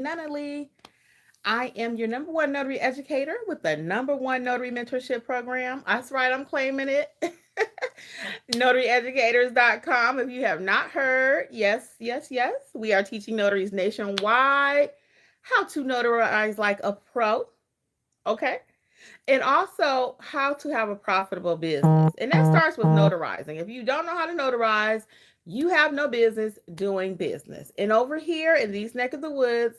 Nunnally. I am your number one notary educator with the number one notary mentorship program. That's right, I'm claiming it. Notaryeducators.com. If you have not heard, yes, yes, yes, we are teaching notaries nationwide how to notarize like a pro. Okay. And also how to have a profitable business. And that starts with notarizing. If you don't know how to notarize, you have no business doing business. And over here in these neck of the woods,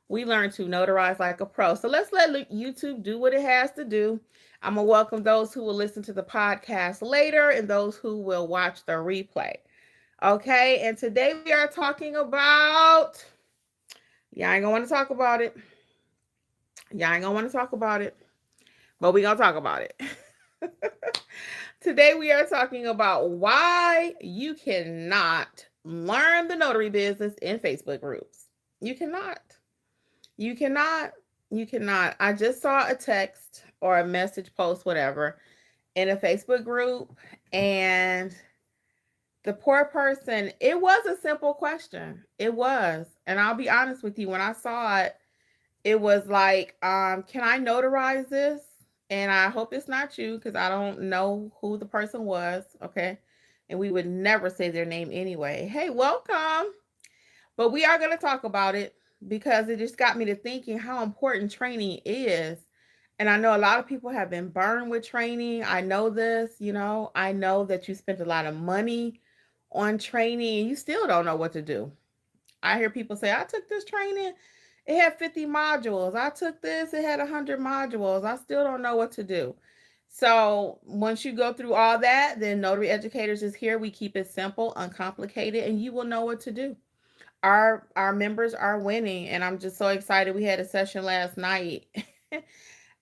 we learn to notarize like a pro. So let's let YouTube do what it has to do. I'm going to welcome those who will listen to the podcast later and those who will watch the replay. Okay. And today we are talking about, y'all ain't going to want to talk about it. Y'all ain't going to want to talk about it, but we going to talk about it. Today we are talking about why you cannot learn the notary business in Facebook groups. You cannot. You cannot. You cannot. I just saw a text or a message post, whatever, in a Facebook group, and the poor person, it was a simple question. It was. And I'll be honest with you, when I saw it, it was like, can I notarize this? And I hope it's not you because I don't know who the person was. Okay. And we would never say their name anyway. Hey, welcome. But we are going to talk about it because it just got me to thinking how important training is. And I know a lot of people have been burned with training. I know this, I know that you spent a lot of money on training and you still don't know what to do. I hear people say, I took this training, it had 50 modules. I took this, it had 100 modules. I still don't know what to do. So once you go through all that, then Notary Educators is here. We keep it simple, uncomplicated, and you will know what to do. Our members are winning, and I'm just so excited. We had a session last night,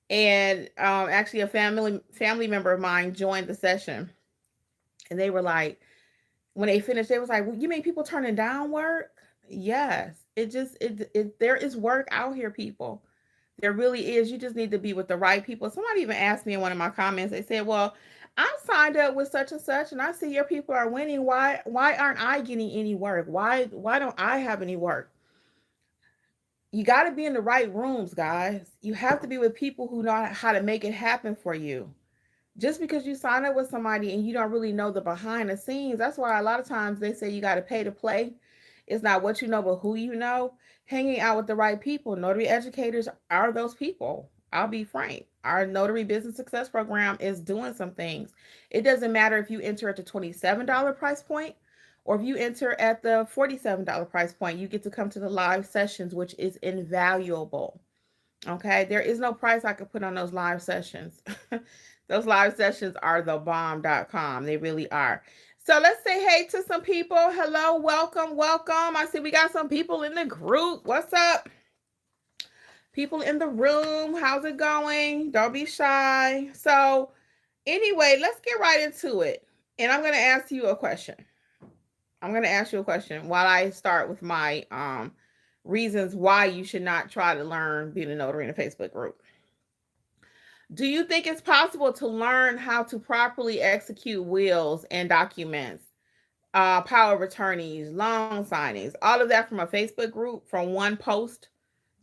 and actually a family member of mine joined the session, and they were like, when they finished, they was like, well, you mean people turning down work? Yes. There is work out here, people. There really is. You just need to be with the right people. Somebody even asked me in one of my comments, they said, well, I'm signed up with such and such, and I see your people are winning. Why aren't I getting any work? Why don't I have any work? You got to be in the right rooms, guys. You have to be with people who know how to make it happen for you. Just because you sign up with somebody and you don't really know the behind the scenes, that's why a lot of times they say you got to pay to play. It's not what you know, but who you know. Hanging out with the right people. Notary educators are those people. I'll be frank. Our Notary Business Success Program is doing some things. It doesn't matter if you enter at the $27 price point or if you enter at the $47 price point. You get to come to the live sessions, which is invaluable. Okay, there is no price I could put on those live sessions. Those live sessions are the bomb.com. They really are. So let's say hey to some people. Hello, welcome, welcome. I see we got some people in the group. What's up? People in the room. How's it going? Don't be shy. So anyway, let's get right into it. And I'm going to ask you a question. I'm going to ask you a question while I start with my reasons why you should not try to learn being a notary in a Facebook group. Do you think it's possible to learn how to properly execute wills and documents, power of attorneys, loan signings, all of that from a Facebook group, from one post?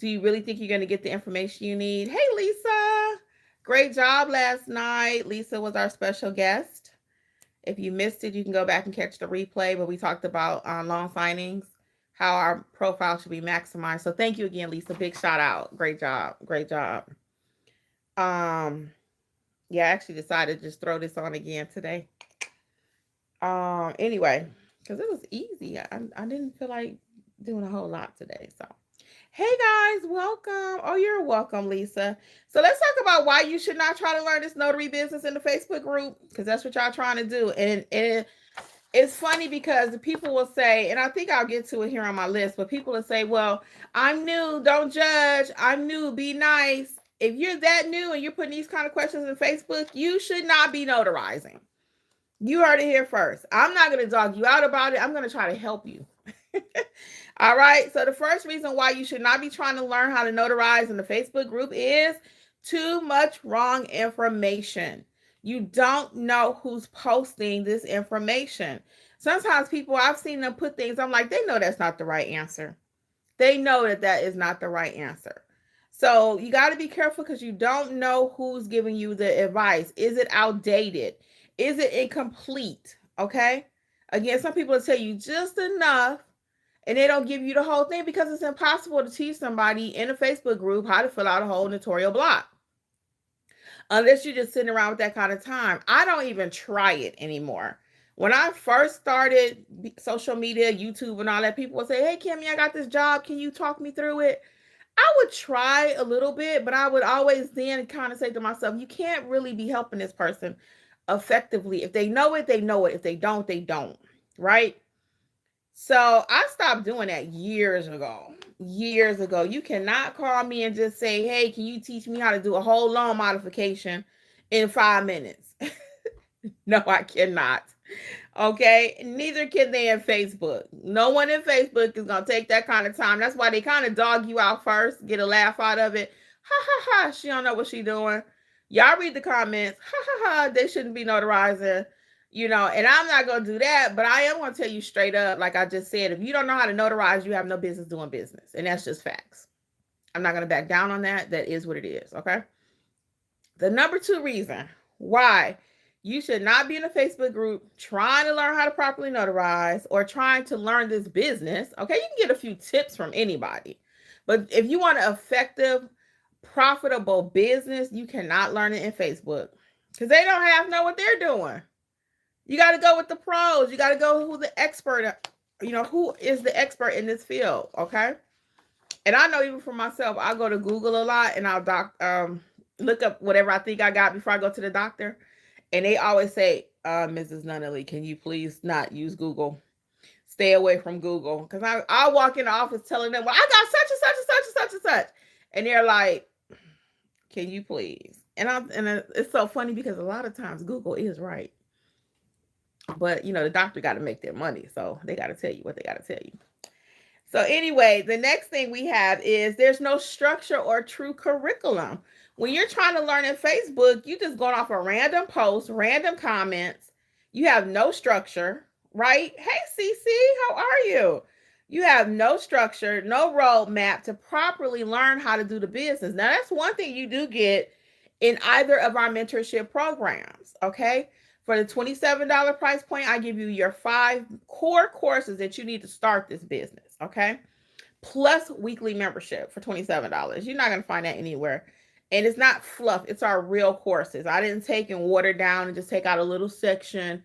Do you really think you're going to get the information you need? Hey, Lisa. Great job last night. Lisa was our special guest. If you missed it, you can go back and catch the replay, but we talked about loan signings, how our profile should be maximized. So thank you again, Lisa. Big shout out. Great job. Great job. Yeah, I actually decided to just throw this on again today. Anyway, because it was easy. I didn't feel like doing a whole lot today. So, hey guys, welcome. Oh, you're welcome, Lisa. So let's talk about why you should not try to learn this notary business in the Facebook group, because that's what y'all trying to do. And it's funny because the people will say, and I think I'll get to it here on my list, but people will say, well, I'm new, don't judge. I'm new, be nice. If you're that new and you're putting these kind of questions in Facebook, you should not be notarizing. You heard it here first. I'm not going to dog you out about it. I'm going to try to help you. All right. So the first reason why you should not be trying to learn how to notarize in the Facebook group is too much wrong information. You don't know who's posting this information. Sometimes people, I've seen them put things, I'm like, they know that's not the right answer. They know that that is not the right answer. So you got to be careful because you don't know who's giving you the advice. Is it outdated? Is it incomplete? Okay. Again, some people will tell you just enough and they don't give you the whole thing because it's impossible to teach somebody in a Facebook group how to fill out a whole notarial block unless you're just sitting around with that kind of time. I don't even try it anymore. When I first started social media, YouTube, and all that, people would say, "Hey, Kimmi, I got this job. Can you talk me through it?" I would try a little bit, but I would always then kind of say to myself, you can't really be helping this person effectively. If they know it, they know it. If they don't, they don't. Right? So I stopped doing that years ago. Years ago. You cannot call me and just say, "Hey, can you teach me how to do a whole loan modification in 5 minutes?" No, I cannot. Okay, neither can they in Facebook. No one in Facebook is gonna take that kind of time. That's why they kind of dog you out first, get a laugh out of it. Ha ha ha! She don't know what she doing. Y'all read the comments. Ha ha ha! They shouldn't be notarizing. And I'm not gonna do that, but I am gonna tell you straight up, like I just said, if you don't know how to notarize, you have no business doing business, and that's just facts. I'm not gonna back down on that. That is what it is. Okay. The number two reason why you should not be in a Facebook group trying to learn how to properly notarize or trying to learn this business. Okay, you can get a few tips from anybody. But if you want an effective, profitable business, you cannot learn it in Facebook because they don't know what they're doing. You got to go with the pros. You got to go who the expert, who is the expert in this field. Okay. And I know even for myself, I go to Google a lot and I'll look up whatever I think I got before I go to the doctor. And they always say, Mrs. Nunnally, can you please not use Google? Stay away from Google. Because I walk in the office telling them, well, I got such and such and such and such and such. And they're like, can you please? And it's so funny because a lot of times Google is right. But, the doctor got to make their money. So they got to tell you what they got to tell you. So anyway, the next thing we have is there's no structure or true curriculum. When you're trying to learn in Facebook, you just going off a random post, random comments. You have no structure, right? Hey, CC, how are you? You have no structure, no roadmap to properly learn how to do the business. Now, that's one thing you do get in either of our mentorship programs, okay? For the $27 price point, I give you your 5 core courses that you need to start this business, okay? Plus weekly membership for $27. You're not going to find that anywhere. And it's not fluff. It's our real courses. I didn't take and water down and just take out a little section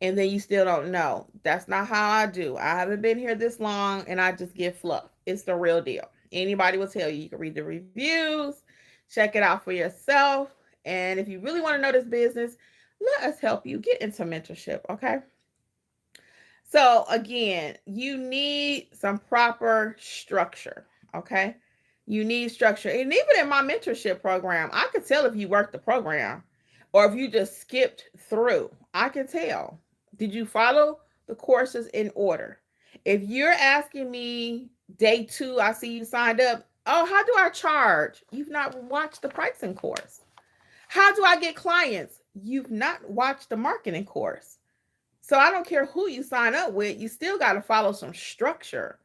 and then you still don't know. That's not how I do. I haven't been here this long and I just give fluff. It's the real deal. Anybody will tell you. You can read the reviews, check it out for yourself. And if you really want to know this business, let us help you get into mentorship, okay? So again, you need some proper structure, okay? You need structure. And even in my mentorship program, I could tell if you worked the program or if you just skipped through. I can tell. Did you follow the courses in order? If you're asking me day 2, I see you signed up. Oh, how do I charge? You've not watched the pricing course. How do I get clients? You've not watched the marketing course. So I don't care who you sign up with, you still got to follow some structure.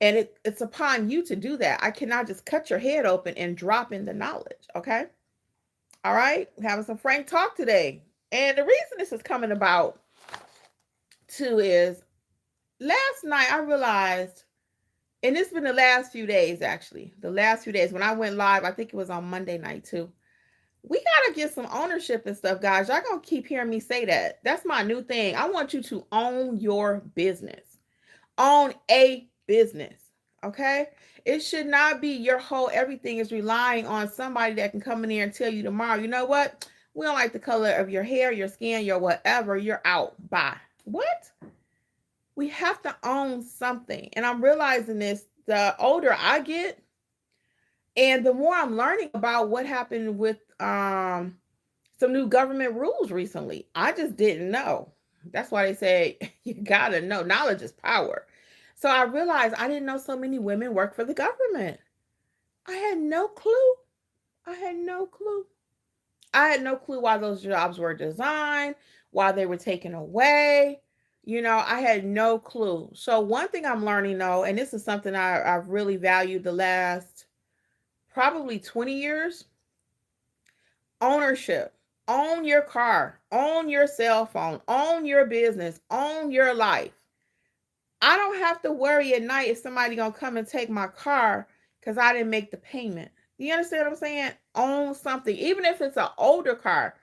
And it's upon you to do that. I cannot just cut your head open and drop in the knowledge. Okay. All right. We're having some frank talk today. And the reason this is coming about too is last night I realized, and it's been the last few days actually, the last few days when I went live, I think it was on Monday night too. We got to get some ownership and stuff, guys. Y'all going to keep hearing me say that. That's my new thing. I want you to own your business. Own a business. Okay? It should not be your whole everything is relying on somebody that can come in here and tell you tomorrow, you know what? We don't like the color of your hair, your skin, your whatever. You're out. Bye. What? We have to own something. And I'm realizing this the older I get, and the more I'm learning about what happened with some new government rules recently, I just didn't know. That's why they say you gotta know. Knowledge is power. So I realized I didn't know so many women work for the government. I had no clue. I had no clue. I had no clue why those jobs were designed, why they were taken away. I had no clue. So one thing I'm learning though, and this is something I've really valued the last probably 20 years, ownership. Own your car, own your cell phone, own your business, own your life. I don't have to worry at night if somebody gonna come and take my car because I didn't make the payment. You understand what I'm saying? Own something, even if it's an older car.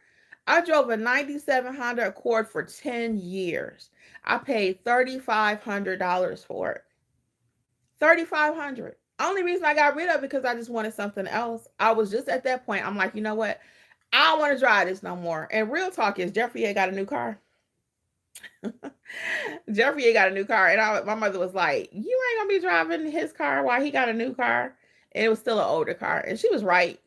I drove a 97 Honda Accord for 10 years. I paid $3,500 for it. 3,500. Only reason I got rid of it because I just wanted something else. I was just at that point. I'm like, you know what? I don't want to drive this no more. And real talk is Jeffrey had got a new car. Jeffrey got a new car, and my mother was like, "You ain't gonna be driving his car while he got a new car," and it was still an older car, and she was right.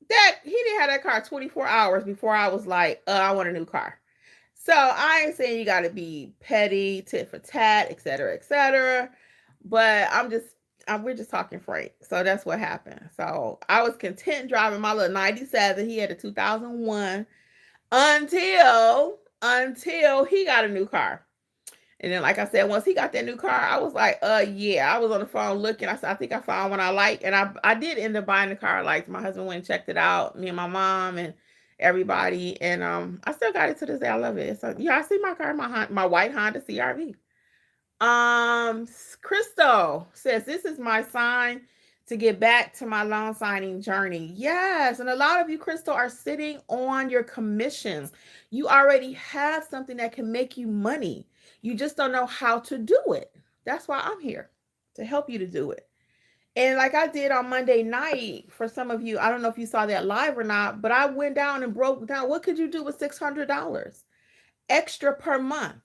That he didn't have that car 24 hours before I was like, I want a new car. So I ain't saying you got to be petty, tit for tat, etc., etc. But we're just talking frank. So that's what happened. So I was content driving my little 97. He had a 2001 until he got a new car. And then, like I said, once he got that new car, I was like, yeah. I was on the phone looking. I said, I think I found one I like. And I did end up buying the car I liked. My husband went and checked it out, me and my mom and everybody. And I still got it to this day. I love it. So yeah, I see my car, my white Honda CRV. Crystal says, this is my sign to get back to my loan signing journey. Yes. And a lot of you, Crystal, are sitting on your commissions. You already have something that can make you money. You just don't know how to do it. That's why I'm here to help you to do it. And like I did on Monday night, for some of you, I don't know if you saw that live or not, but I went down and broke down what could you do with $600 extra per month.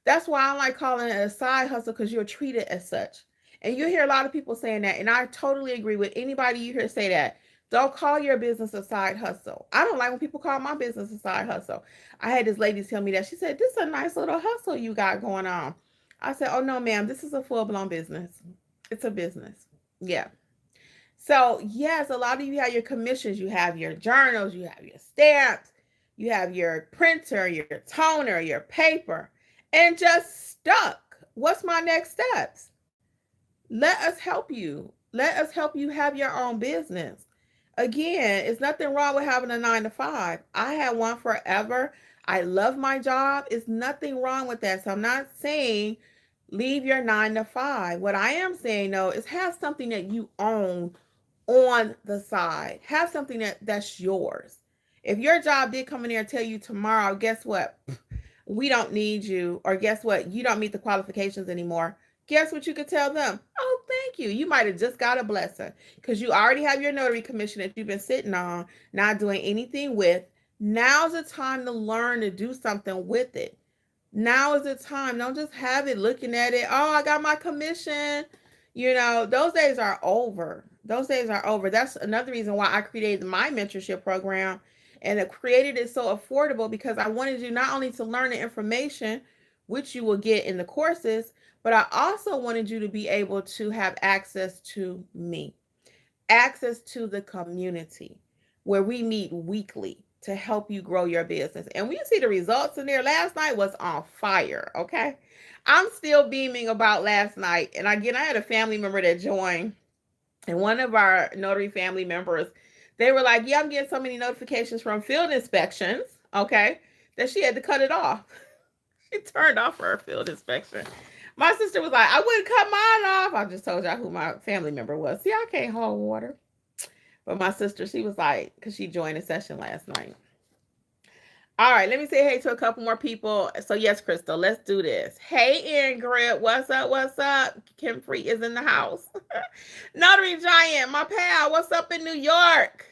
That's why I like calling it a side hustle, because you're treated as such. And you hear a lot of people saying that, and I totally agree with anybody you hear say that. Don't call your business a side hustle. I don't like when people call my business a side hustle. I had this lady tell me that. She said, this is a nice little hustle you got going on. I said, oh no, ma'am, this is a full-blown business. It's a business. Yeah. So yes, a lot of you have your commissions, you have your journals, you have your stamps, you have your printer, your toner, your paper, and just stuck. What's my next steps? Let us help you. Let us help you have your own business. Again, it's nothing wrong with having a 9 to 5. I had one forever. I love my job. It's nothing wrong with that. So I'm not saying leave your 9 to 5. What I am saying though is have something that you own on the side. Have something that's yours. If your job did come in there and tell you tomorrow, guess what? We don't need you, or guess what? You don't meet the qualifications anymore. Guess what you could tell them? Oh, thank you. You might have just got a blessing because you already have your notary commission that you've been sitting on, not doing anything with. Now's the time to learn to do something with it. Now is the time. Don't just have it looking at it. Oh, I got my commission. Those days are over. Those days are over. That's another reason why I created my mentorship program, and it created it so affordable, because I wanted you not only to learn the information, which you will get in the courses, but I also wanted you to be able to have access to me, access to the community where we meet weekly to help you grow your business. And we see the results in there. Last night was on fire. Okay. I'm still beaming about last night. And again, I had a family member that joined, and one of our notary family members, they were like, yeah, I'm getting so many notifications from field inspections. Okay. That she had to cut it off. She turned off her field inspection. My sister was like, I wouldn't cut mine off. I just told y'all who my family member was. See, I can't hold water. But my sister, she was like, because she joined a session last night. All right, let me say hey to a couple more people. So yes, Crystal, let's do this. Hey, Ingrid, what's up? What's up? Kim Free is in the house. Notary Giant, my pal, what's up in New York?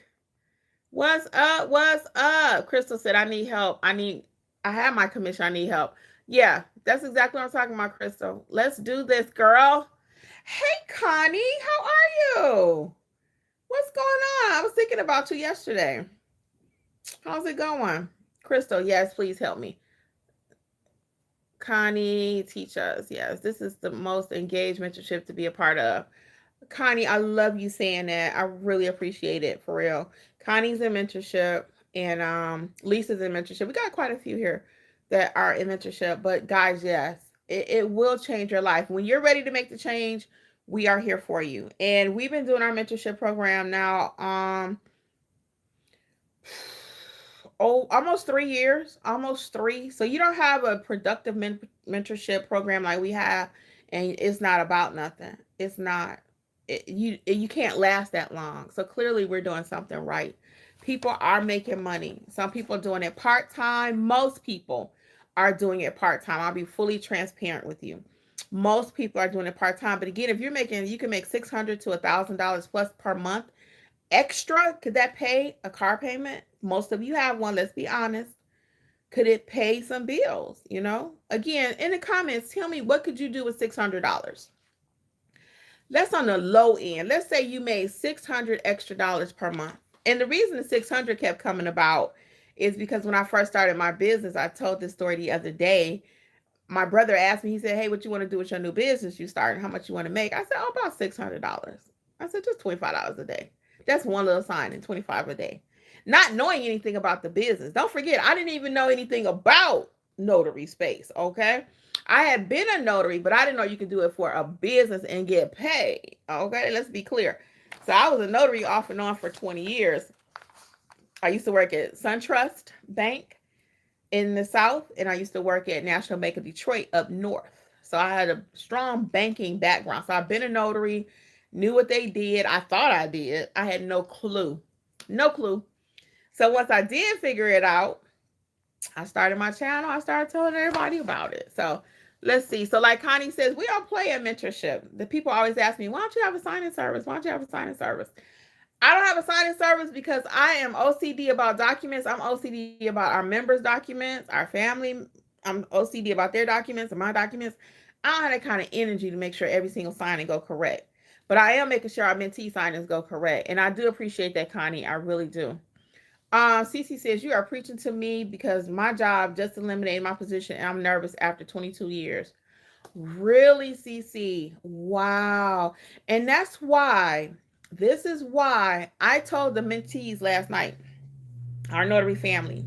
What's up? What's up? Crystal said, I need help. I have my commission. I need help. Yeah, that's exactly what I'm talking about, Crystal. Let's do this, girl. Hey, Connie, how are you? What's going on? I was thinking about you yesterday. How's it going? Crystal, yes, please help me. Connie, teach us. Yes, this is the most engaged mentorship to be a part of. Connie, I love you saying that. I really appreciate it, for real. Connie's in mentorship, and Lisa's in mentorship. We got quite a few here. that are in mentorship. But guys, yes, it will change your life. When you're ready to make the change, we are here for you. And we've been doing our mentorship program now. Almost 3 years, almost three. So you don't have a productive mentorship program like we have, and it's not about nothing. It's not. You can't last that long. So clearly, we're doing something right. People are making money. Some people are doing it part time. Most people are doing it part time. I'll be fully transparent with you. Most people are doing it part time. But again, if you're making, you can make $600 to $1,000 plus per month extra. Could that pay a car payment? Most of you have one, let's be honest. Could it pay some bills? Again, in the comments, tell me, what could you do with $600? Let's on the low end. Let's say you made $600 extra dollars per month. And the reason the 600 kept coming about is because when I first started my business, I told this story the other day. My brother asked me, he said, hey, what you want to do with your new business you started? How much you want to make? I said, oh, about $600. I said, just $25 a day. That's one little sign, and $25 a day. Not knowing anything about the business. Don't forget, I didn't even know anything about notary space, okay? I had been a notary, but I didn't know you could do it for a business and get paid, okay? Let's be clear. So I was a notary off and on for 20 years. I used to work at SunTrust Bank in the South, and I used to work at National Bank of Detroit up north. So I had a strong banking background. So I've been a notary, knew what they did. I thought I did. I had no clue. No clue. So once I did figure it out, I started my channel. I started telling everybody about it. So let's see. So like Connie says, we all play at mentorship. The people always ask me, why don't you have a signing service? Why don't you have a signing service? I don't have a signing service because I am OCD about documents. I'm OCD about our members' documents, our family. I'm OCD about their documents and my documents. I don't have that kind of energy to make sure every single signing go correct. But I am making sure our mentee signings go correct. And I do appreciate that, Connie. I really do. Cece says, you are preaching to me because my job just eliminated my position and I'm nervous after 22 years. Really, Cece? Wow. And this is why I told the mentees last night, our notary family.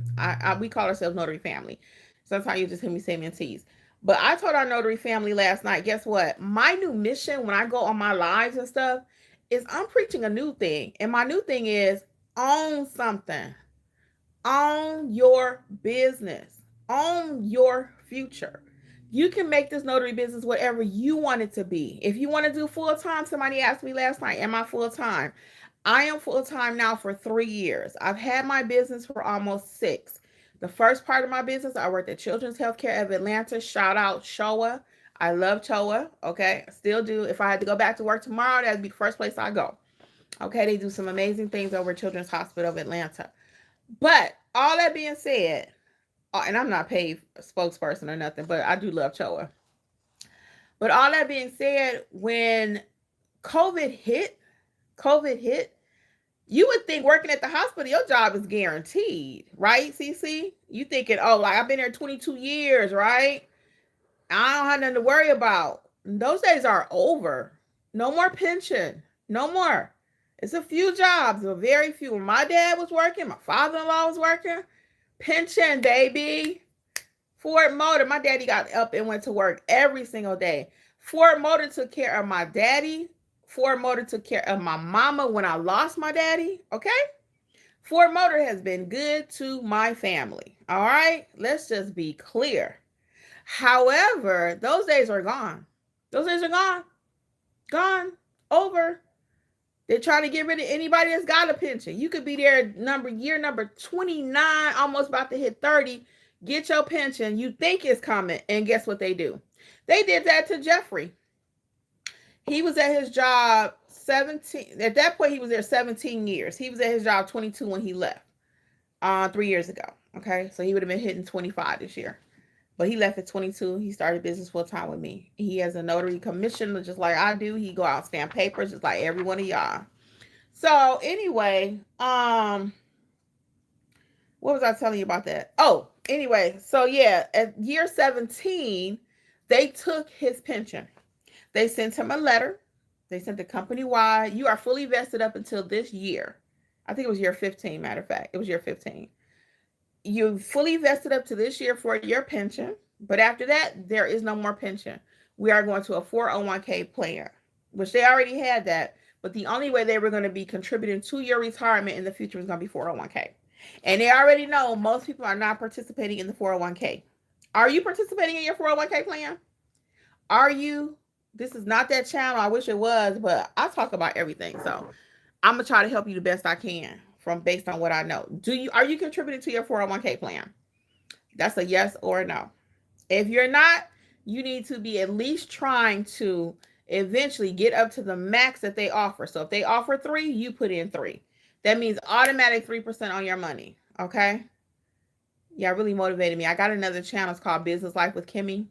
We call ourselves notary family. Sometimes you just hear me say mentees. But I told our notary family last night, guess what? My new mission when I go on my lives and stuff is I'm preaching a new thing. And my new thing is own something. Own your business. Own your future. You can make this notary business whatever you want it to be. If you want to do full time, somebody asked me last night, am I full time? I am full time now for 3 years. I've had my business for almost 6. The first part of my business, I worked at Children's Healthcare of Atlanta. Shout out Showa. I love Choa. Okay, still do. If I had to go back to work tomorrow, that'd be the first place I go. Okay, they do some amazing things over at Children's Hospital of Atlanta. But all that being said, and I'm not paid spokesperson or nothing, but I do love Choa. But all that being said, when COVID hit, you would think working at the hospital, your job is guaranteed, right, CC? You thinking, oh, like I've been here 22 years, right? I don't have nothing to worry about. Those days are over. No more pension. No more. It's a few jobs, but very few. When my dad was working, my father-in-law was working, pension, baby. Ford Motor, my daddy got up and went to work every single day. Ford Motor took care of my daddy. Ford Motor took care of my mama when I lost my daddy. Okay? Ford Motor has been good to my family. All right? Let's just be clear. However, those days are gone. Those days are gone. Gone. Over. They're trying to get rid of anybody that's got a pension. You could be there year number 29, almost about to hit 30. Get your pension. You think it's coming. And guess what they do? They did that to Jeffrey. He was at his job 17. At that point, he was there 17 years. He was at his job 22 when he left 3 years ago. Okay. So he would have been hitting 25 this year. But he left at 22. He started business full time with me. He has a notary commission just like I do. He go out and stamp papers just like every one of y'all. So anyway, what was I telling you about that? Oh, anyway, so yeah, at year 17, they took his pension. They sent him a letter. They sent the company wide. You are fully vested up until this year. I think it was year 15, matter of fact. It was year 15. You fully vested up to this year for your pension, but after that, there is no more pension. We are going to a 401k plan, which they already had that, but the only way they were going to be contributing to your retirement in the future is going to be 401k. And they already know most people are not participating in the 401k. Are you participating in your 401k plan? Are you? This is not that channel. I wish it was, but I talk about everything. So I'm gonna try to help you the best I can from based on what I know. Are you contributing to your 401k plan? That's a yes or a no. If you're not, you need to be at least trying to eventually get up to the max that they offer. So if they offer 3, you put in 3. That means automatic 3% on your money. Okay. Yeah, really motivated me. I got another channel. It's called Business Life with Kimmi.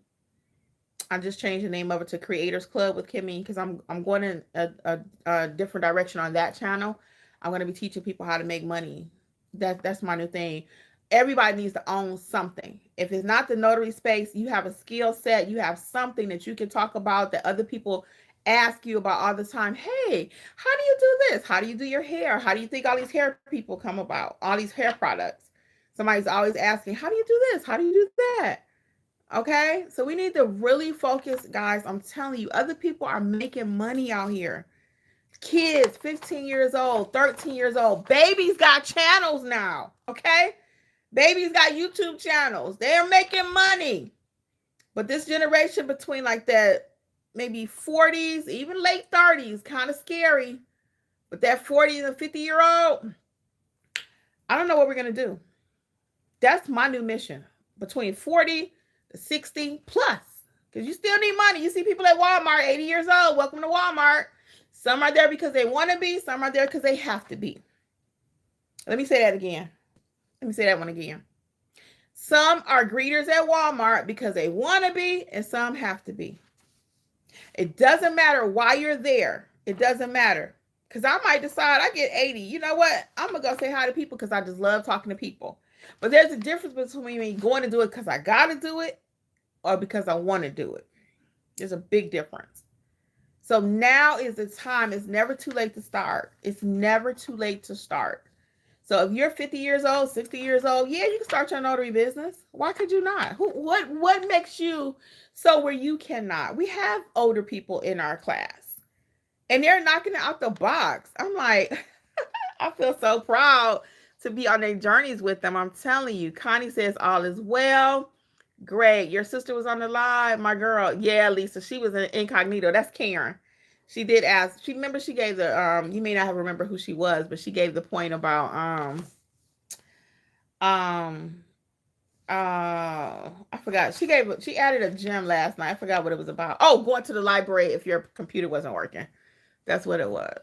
I just changed the name of it to Creators Club with Kimmi because I'm going in a different direction on that channel. I'm going to be teaching people how to make money. That's my new thing. Everybody needs to own something. If it's not the notary space, you have a skill set, you have something that you can talk about that other people ask you about all the time. Hey, how do you do this? How do you do your hair? How do you think all these hair people come about? All these hair products. Somebody's always asking, how do you do this? How do you do that? Okay, so we need to really focus, guys. I'm telling you, other people are making money out here. Kids, 15 years old, 13 years old, babies got channels now. Okay, babies got YouTube channels. They're making money. But this generation between like that, maybe 40s, even late 30s, kind of scary. But that 40 and 50-year-old, I don't know what we're gonna do. That's my new mission. Between 40 60 plus, because you still need money. You see people at Walmart, 80 years old. Welcome to Walmart. Some are there because they want to be, some are there because they have to be. Let me say that again. Let me say that one again. Some are greeters at Walmart because they want to be, and some have to be. It doesn't matter why you're there. It doesn't matter. Because I might decide I get 80. You know what? I'm going to go say hi to people because I just love talking to people. But there's a difference between me going to do it because I got to do it or because I want to do it. There's a big difference. So now is the time. It's never too late to start. It's never too late to start. So if you're 50 years old, 60 years old, yeah, you can start your notary business. Why could you not? What makes you so where you cannot? We have older people in our class and they're knocking it out the box. I'm like, I feel so proud to be on their journeys with them. I'm telling you. Connie says all is well. Great. Your sister was on the live, my girl. Yeah, Lisa. She was an incognito. That's Karen. She did ask. She remember she gave the you may not have remember who she was, but she gave the point about I forgot. She added a gem last night. I forgot what it was about. Oh, going to the library if your computer wasn't working. That's what it was.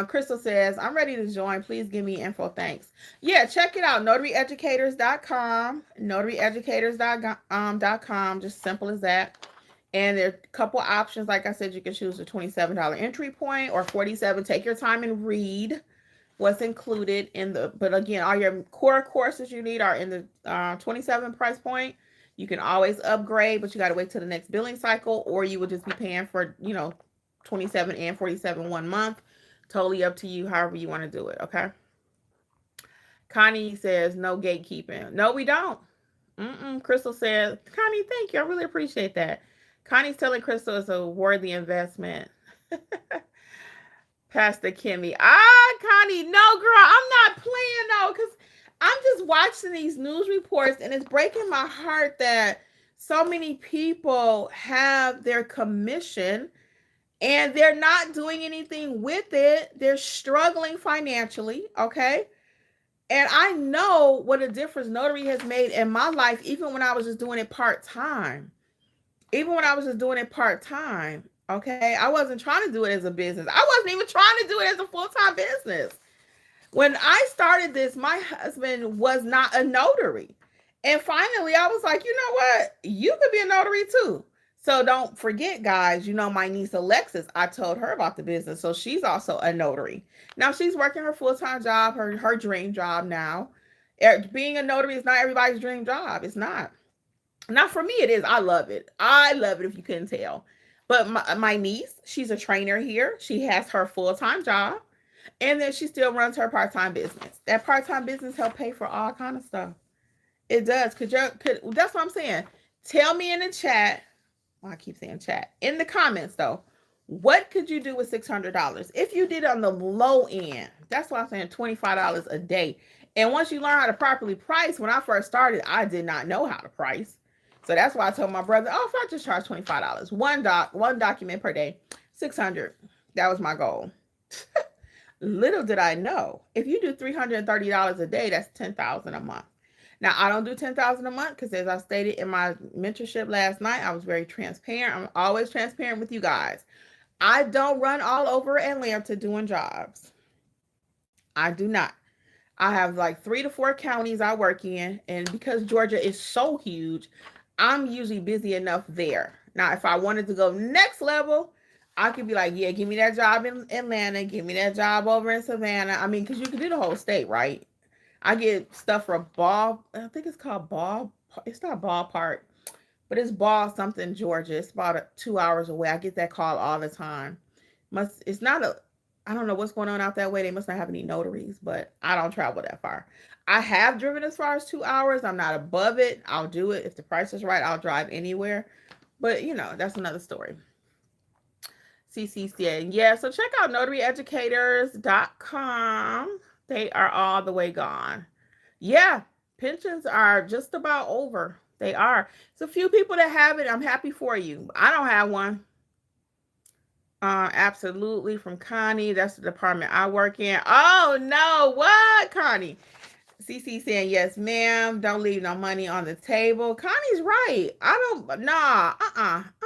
Crystal says, I'm ready to join. Please give me info. Thanks. Yeah, check it out. Notaryeducators.com. Notaryeducators.com. Just simple as that. And there are a couple options. Like I said, you can choose the $27 entry point or $47. Take your time and read what's included in the, but again, all your core courses you need are in the $27 price point. You can always upgrade, but you got to wait till the next billing cycle, or you would just be paying for, $27 and $47 1 month. Totally up to you, however you want to do it. Okay. Connie says no gatekeeping. No, we don't. Crystal says, Connie, thank you. I really appreciate that. Connie's telling Crystal it's a worthy investment. Pastor Kimmi. Connie, no, girl, I'm not playing though, because I'm just watching these news reports and it's breaking my heart that so many people have their commission and they're not doing anything with it. They're struggling financially, okay? And I know what a difference notary has made in my life, even when I was just doing it part-time. Okay? I wasn't trying to do it as a business. I wasn't even trying to do it as a full-time business. When I started this, my husband was not a notary. And finally, I was like, you know what? You could be a notary too. So don't forget, guys, my niece Alexis, I told her about the business. So she's also a notary. Now she's working her full-time job, her dream job now. Being a notary is not everybody's dream job. It's not. Now for me, it is. I love it. If you couldn't tell. But my niece, she's a trainer here. She has her full-time job. And then she still runs her part-time business. That part-time business help pay for all kind of stuff. It does. That's what I'm saying. Tell me in the chat. Well, I keep saying chat. In the comments though, what could you do with $600 if you did it on the low end? That's why I'm saying $25 a day. And once you learn how to properly price, when I first started, I did not know how to price. So that's why I told my brother, oh, if I just charge $25, one document per day, 600. That was my goal. Little did I know, if you do $330 a day, that's $10,000 a month. Now, I don't do $10,000 a month because, as I stated in my mentorship last night, I was very transparent. I'm always transparent with you guys. I don't run all over Atlanta doing jobs. I do not. I have like 3 to 4 counties I work in, and because Georgia is so huge, I'm usually busy enough there. Now, if I wanted to go next level, I could be like, yeah, give me that job in Atlanta, give me that job over in Savannah. I mean, because you can do the whole state, right? I get stuff from Ball. I think it's called Ball. It's not Ballpark, but it's Ball something, Georgia. It's about 2 hours away. I get that call all the time. It's not a. I don't know what's going on out that way. They must not have any notaries, but I don't travel that far. I have driven as far as 2 hours. I'm not above it. I'll do it if the price is right. I'll drive anywhere, but that's another story. CC said, yeah. So check out notaryeducators.com. They are all the way gone. Yeah, pensions are just about over. They are. It's a few people that have it. I'm happy for you. I don't have one. Absolutely, from Connie. That's the department I work in. Oh no, what, Connie? CC saying yes, ma'am. Don't leave no money on the table. Connie's right. I don't. Nah.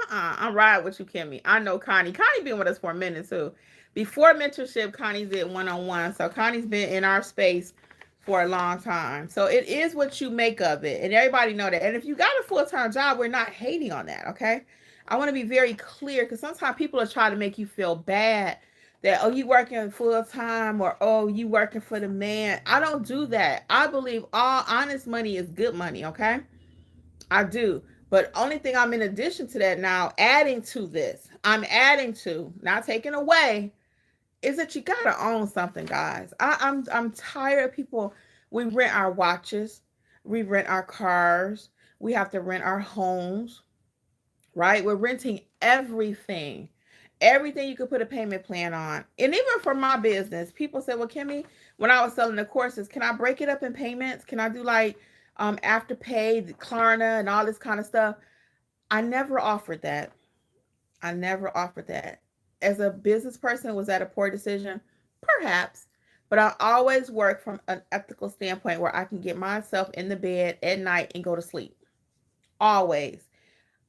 I'm right with you, Kimmi. I know Connie. Connie been with us for a minute too. Before mentorship, Connie's did one-on-one. So Connie's been in our space for a long time. So it is what you make of it, and everybody know that. And if you got a full-time job, we're not hating on that. Okay. I want to be very clear because sometimes people are trying to make you feel bad that, oh, you working full time, or, oh, you working for the man. I don't do that. I believe all honest money is good money. Okay. I do. But only thing I'm in addition to that now, adding to this, not taking away, is that you gotta own something, guys. I'm tired of people. We rent our watches, we rent our cars, we have to rent our homes, right? We're renting everything. Everything you could put a payment plan on. And even for my business, people said, well, Kimmi, when I was selling the courses, can I break it up in payments? Can I do like Afterpay, the Klarna, and all this kind of stuff? I never offered that. I never offered that. As a business person, was that a poor decision? Perhaps. But I always work from an ethical standpoint where I can get myself in the bed at night and go to sleep. Always.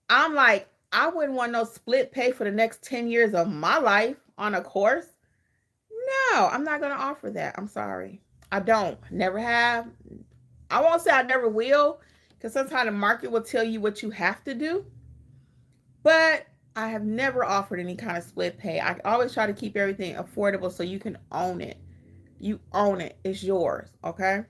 I'm like, I wouldn't want no split pay for the next 10 years of my life on a course. No, I'm not going to offer that. I'm sorry. I don't. Never have. I won't say I never will, because sometimes the market will tell you what you have to do. But I have never offered any kind of split pay. I always try to keep everything affordable so you can own it. You own it. It's yours. Okay.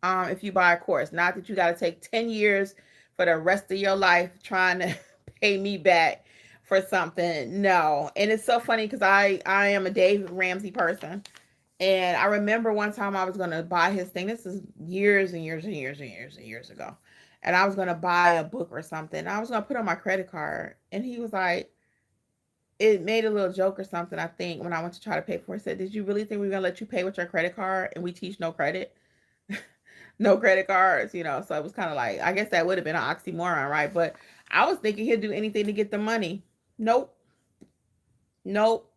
If you buy a course, not that you got to take 10 years for the rest of your life trying to pay me back for something. No. And it's so funny because I am a Dave Ramsey person. And I remember one time I was going to buy his thing. This is years and years and years and years and years ago. And I was going to buy a book or something. I was going to put on my credit card. And he was like, it made a little joke or something, I think, when I went to try to pay for it. He said, did you really think we were going to let you pay with your credit card? And we teach no credit? No credit cards, so it was kind of like, I guess that would have been an oxymoron, right? But I was thinking he'd do anything to get the money. Nope. Nope.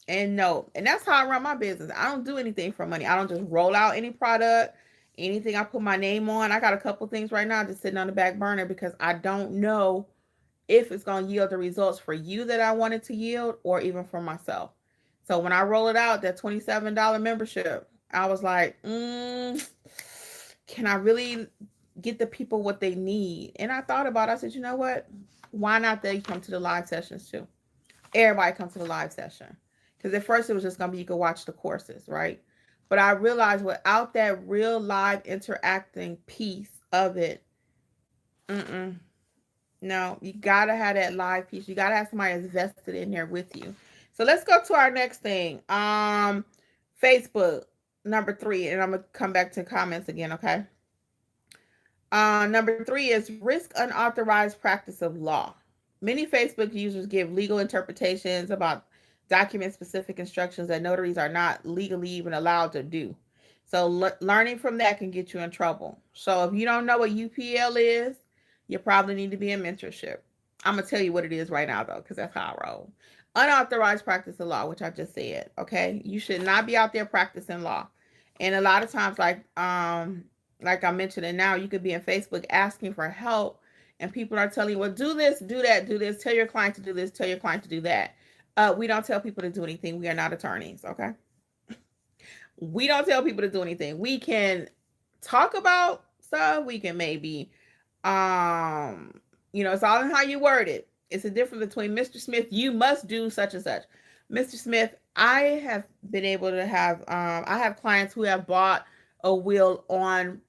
And no. And that's how I run my business. I don't do anything for money. I don't just roll out any product, anything I put my name on. I got a couple things right now just sitting on the back burner because I don't know if it's going to yield the results for you that I wanted to yield, or even for myself. So when I roll it out, that $27 membership, I was like, can I really get the people what they need? And I thought about it. I said, you know what? Why not they come to the live sessions too? Everybody come to the live session. Because at first it was just going to be you could watch the courses, right? But I realized without that real live interacting piece of it, no, you got to have that live piece. You got to have somebody that's vested in there with you. So let's go to our next thing. Facebook, number 3, and I'm gonna come back to comments again, okay? Number 3 is risk unauthorized practice of law. Many Facebook users give legal interpretations about document specific instructions that notaries are not legally even allowed to do. So learning from that can get you in trouble. So if you don't know what UPL is, you probably need to be in mentorship. I'm gonna tell you what it is right now though, because that's how I roll. Unauthorized practice of law, which I just said. Okay, you should not be out there practicing law. And a lot of times, like I mentioned, and now you could be in Facebook asking for help, and people are telling you, well, do this, do that, do this, tell your client to do this, tell your client to do that. We don't tell people to do anything. We are not attorneys, okay? We don't tell people to do anything. We can talk about stuff. We can maybe, it's all in how you word it. It's a difference between Mr. Smith, you must do such and such. Mr. Smith, I have been able to have, I have clients who have bought a will on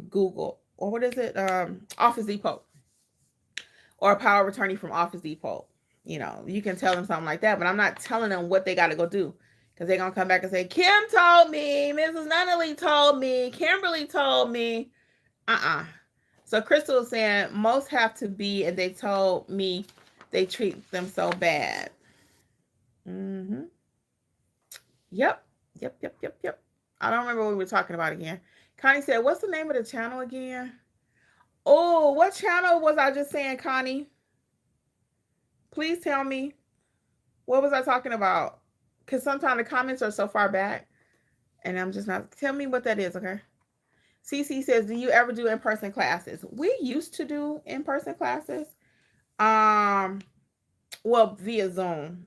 Google, or what is it? Office Depot, or a power of attorney from Office Depot. You can tell them something like that, but I'm not telling them what they got to go do, because they're going to come back and say, Kim told me, Mrs. Nunnally told me, Kimberly told me. So Crystal is saying most have to be, and they told me they treat them so bad. Mm-hmm. Yep. Yep. I don't remember what we were talking about again. Connie said, what's the name of the channel again? Oh, what channel was I just saying, Connie? Please tell me. What was I talking about? Because sometimes the comments are so far back, and I'm just not. Tell me what that is, okay? CC says, do you ever do in-person classes? We used to do in-person classes. Well, via Zoom.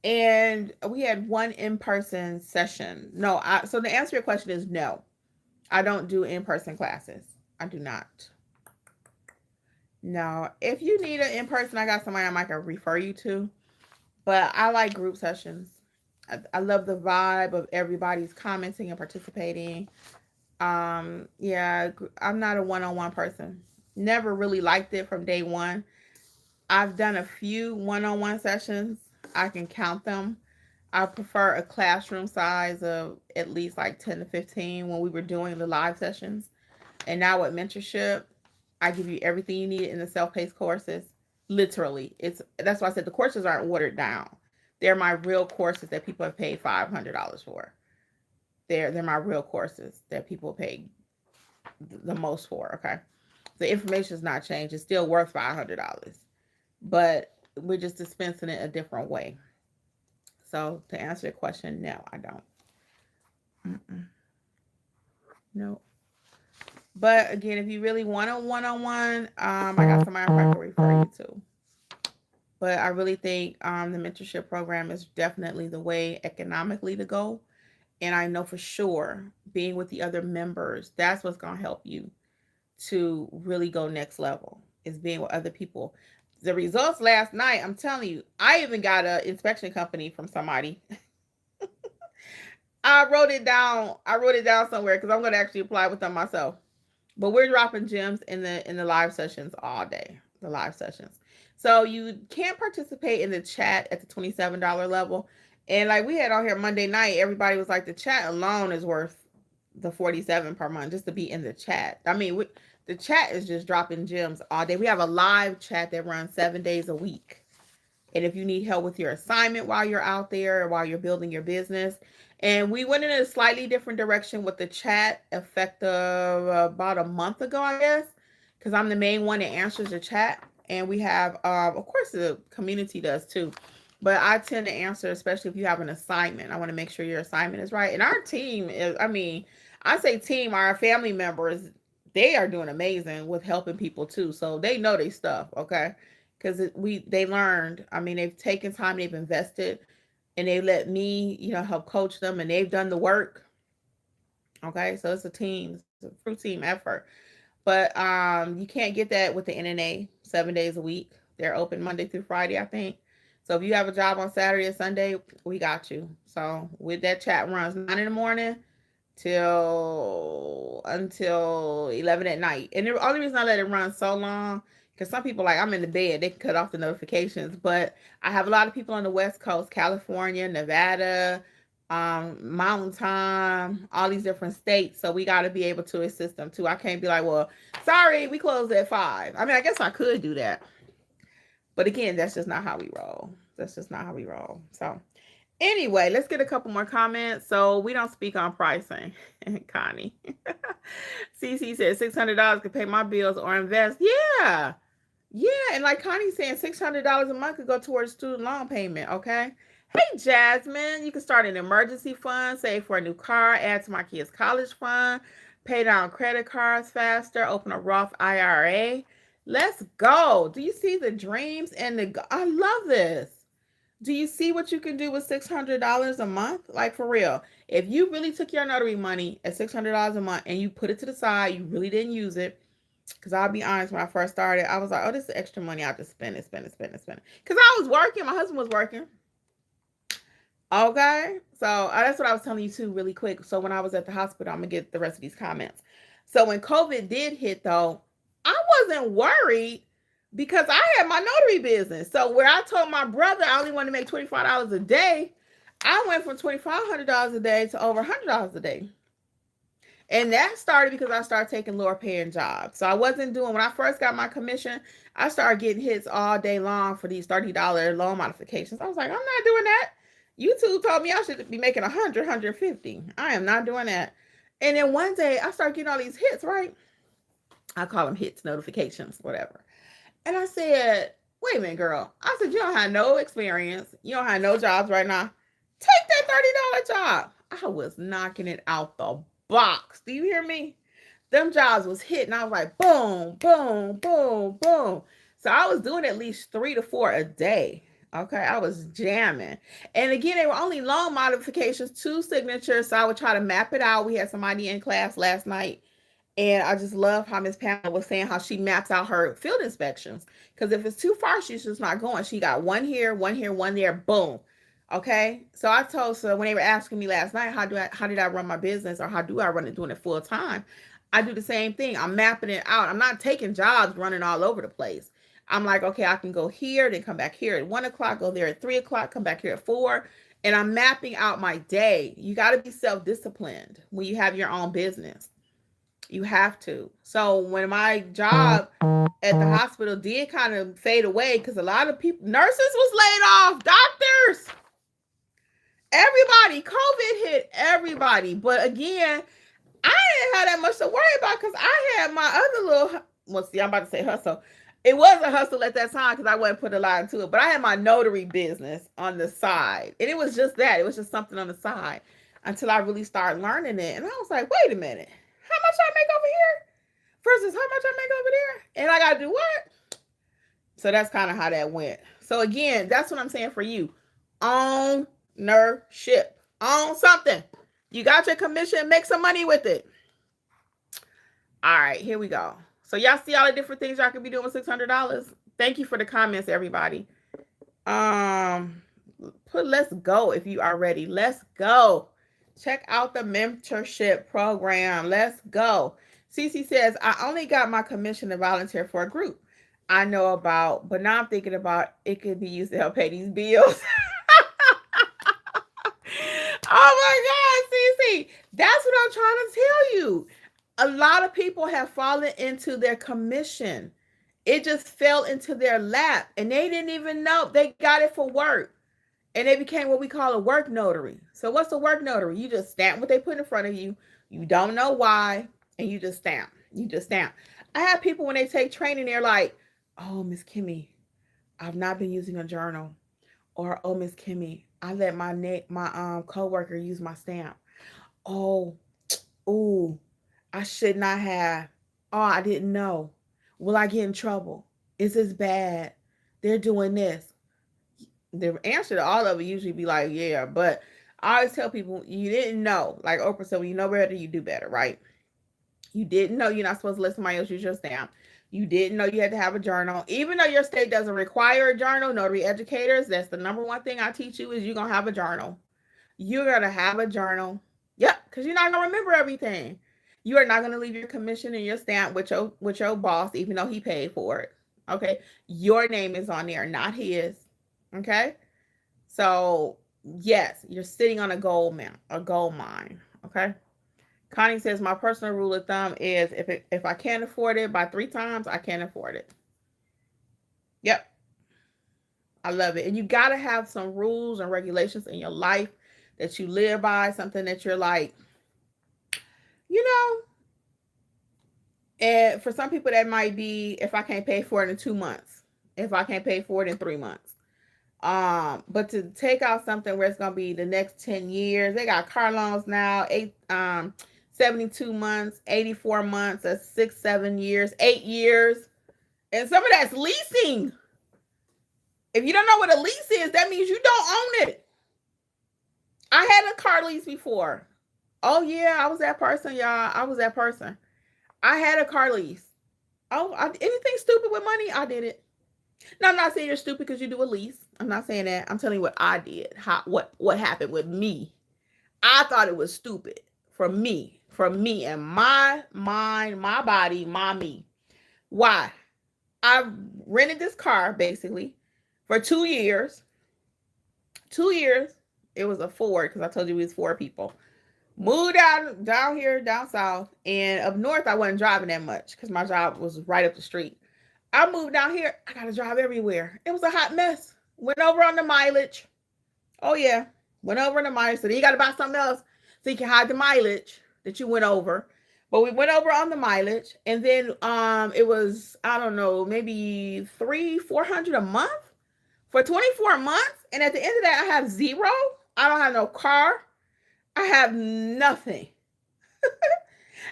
And we had one in-person session. No, so the answer to your question is no. I don't do in-person classes. I do not. No. If you need an in-person, I got somebody I might refer you to. But I like group sessions. I love the vibe of everybody's commenting and participating. Yeah, I'm not a one-on-one person. Never really liked it from day one. I've done a few one-on-one sessions. I can count them. I prefer a classroom size of at least like 10 to 15 when we were doing the live sessions. And now with mentorship, I give you everything you need in the self-paced courses. Literally. That's why I said the courses aren't watered down. They're my real courses that people have paid $500 for. They're my real courses that people pay the most for, okay? The information is not changed. It's still worth $500. But we're just dispensing it a different way. So to answer your question, no, I don't. No. But again, if you really want a one-on-one, I got somebody I can refer you to. But I really think the mentorship program is definitely the way economically to go. And I know for sure being with the other members, that's what's going to help you to really go next level, is being with other people. The results last night, I'm telling you, I even got an inspection company from somebody. I wrote it down somewhere because I'm going to actually apply with them myself. But we're dropping gems in the live sessions all day. The live sessions. So you can't participate in the chat at the $27 level. And like we had on here Monday night, everybody was like, the chat alone is worth the $47 per month just to be in the chat. I mean, the chat is just dropping gems all day. We have a live chat that runs 7 days a week. And if you need help with your assignment while you're out there or while you're building your business. And we went in a slightly different direction with the chat effective about a month ago, I guess, because I'm the main one that answers the chat. And we have, of course, the community does too. But I tend to answer, especially if you have an assignment. I want to make sure your assignment is right. And our team is, I say team, our family members, they are doing amazing with helping people too. So they know their stuff, okay? Because they learned. They've taken time, they've invested, and they let me, help coach them, and they've done the work. Okay, so it's a team, it's a true team effort. But you can't get that with the NNA 7 days a week. They're open Monday through Friday, I think. So if you have a job on Saturday or Sunday, we got you. So with that chat runs 9 in the morning until 11 at night. And the only reason I let it run so long, Because some people, like, I'm in the bed, they can cut off the notifications. But I have a lot of people on the West Coast, California, Nevada, Mountain Time, all these different states. So we got to be able to assist them too. I can't be like, well, sorry, we closed at 5. I mean, I guess I could do that. But again, that's just not how we roll. That's just not how we roll. So anyway, let's get a couple more comments. So we don't speak on pricing. Connie. CC said $600 could pay my bills or invest. Yeah. Yeah. And like Connie saying, $600 a month could go towards student loan payment. Okay. Hey, Jasmine, you can start an emergency fund, save for a new car, add to my kids' college fund, pay down credit cards faster, open a Roth IRA. Let's go. Do you see the dreams and I love this. Do you see what you can do with $600 a month? Like, for real. If you really took your notary money at $600 a month and you put it to the side, you really didn't use it. Because I'll be honest, when I first started, I was like, oh, this is extra money. I'll just spend it. Because I was working. My husband was working. Okay. So that's what I was telling you too, really quick. So when I was at the hospital, I'm going to get the rest of these comments. So when COVID did hit, though, I wasn't worried because I had my notary business. So where I told my brother I only wanted to make $25 a day, I went from $2,500 a day to over $100 a day. And that started because I started taking lower paying jobs. So I wasn't doing, when I first got my commission, I started getting hits all day long for these $30 loan modifications. I was like, I'm not doing that. YouTube told me I should be making 100, 150. I am not doing that. And then one day I started getting all these hits, right? I call them hits, notifications, whatever. And I said, wait a minute, girl. I said, you don't have no experience. You don't have no jobs right now. Take that $30 job. I was knocking it out the box. Do you hear me? Them jobs was hitting. I was like, boom, boom, boom, boom. So I was doing at least 3 to 4 a day. Okay, I was jamming. And again, they were only loan modifications, 2 signatures. So I would try to map it out. We had somebody in class last night. And I just love how Miss Pamela was saying how she maps out her field inspections. Because if it's too far, she's just not going. She got one here, one there, boom. Okay. So I told her when they were asking me last night, how did I run my business, or how do I run it doing it full time? I do the same thing. I'm mapping it out. I'm not taking jobs running all over the place. I'm like, okay, I can go here, then come back here at 1 o'clock, go there at 3 o'clock, come back here at 4. And I'm mapping out my day. You got to be self-disciplined when you have your own business. You have to. So when my job at the hospital did kind of fade away, because a lot of people, nurses was laid off, doctors, everybody, COVID hit everybody. But again, I didn't have that much to worry about because I had my other little, well, see, I'm about to say hustle. It was a hustle at that time because I wasn't put a lot into it, but I had my notary business on the side. And it was just that. It was just something on the side until I really started learning it. And I was like, wait a minute. How much I make over here versus how much I make over there? And I got to do what? So that's kind of how that went. So again, that's what I'm saying for you. Ownership. Own something. You got your commission, make some money with it. All right, here we go. So y'all see all the different things y'all can be doing with $600? Thank you for the comments, everybody. Put let's go if you are ready. Let's go. Check out the mentorship program. Let's go. Cece says, I only got my commission to volunteer for a group I know about, but now I'm thinking about it could be used to help pay these bills. Oh my God, Cece. That's what I'm trying to tell you. A lot of people have fallen into their commission. It just fell into their lap and they didn't even know they got it for work. And they became what we call a work notary. So what's a work notary? You just stamp what they put in front of you. You don't know why. And you just stamp. You just stamp. I have people when they take training, they're like, oh, Miss Kimmi, I've not been using a journal. Or, oh, Miss Kimmi, I let my coworker use my stamp. Oh, I should not have. Oh, I didn't know. Will I get in trouble? Is this bad? They're doing this. The answer to all of it usually be like, yeah, but I always tell people you didn't know. Like Oprah said, when you know better, you do better, right? You didn't know you're not supposed to let somebody else use your stamp. You didn't know you had to have a journal. Even though your state doesn't require a journal, Notaryeducators, that's the number one thing I teach you is you're going to have a journal. You're going to have a journal. Yep, because you're not going to remember everything. You are not going to leave your commission and your stamp with your boss, even though he paid for it. Okay. Your name is on there, not his. Okay. So yes, you're sitting on a gold mine. Okay. Connie says my personal rule of thumb is if I can't afford it by 3 times, I can't afford it. Yep. I love it. And you got to have some rules and regulations in your life that you live by, something that you're like, you know, and for some people that might be if I can't pay for it in 2 months, if I can't pay for it in 3 months. But to take out something where it's gonna be the next 10 years, they got car loans now, 72 months, 84 months, that's 6, 7 years, 8 years, and some of that's leasing. If you don't know what a lease is, that means you don't own it. I had a car lease before. Oh yeah, I was that person, y'all. I was that person. I had a car lease. Oh, anything stupid with money, I did it. No, I'm not saying you're stupid because you do a lease. I'm not saying that. I'm telling you what I did. What happened with me. I thought it was stupid for me and my mind, my body, my me. Why? I rented this car basically for 2 years. 2 years. It was a Ford because I told you we was 4 people. Moved down here, down south, and up north I wasn't driving that much because my job was right up the street. I moved down here. I got to drive everywhere. It was a hot mess. Went over on the mileage. Oh yeah, went over on the mileage. So then you got to buy something else so you can hide the mileage that you went over. But we went over on the mileage, and then it was I don't know maybe 300-400 a month for 24 months. And at the end of that, I have zero. I don't have no car. I have nothing.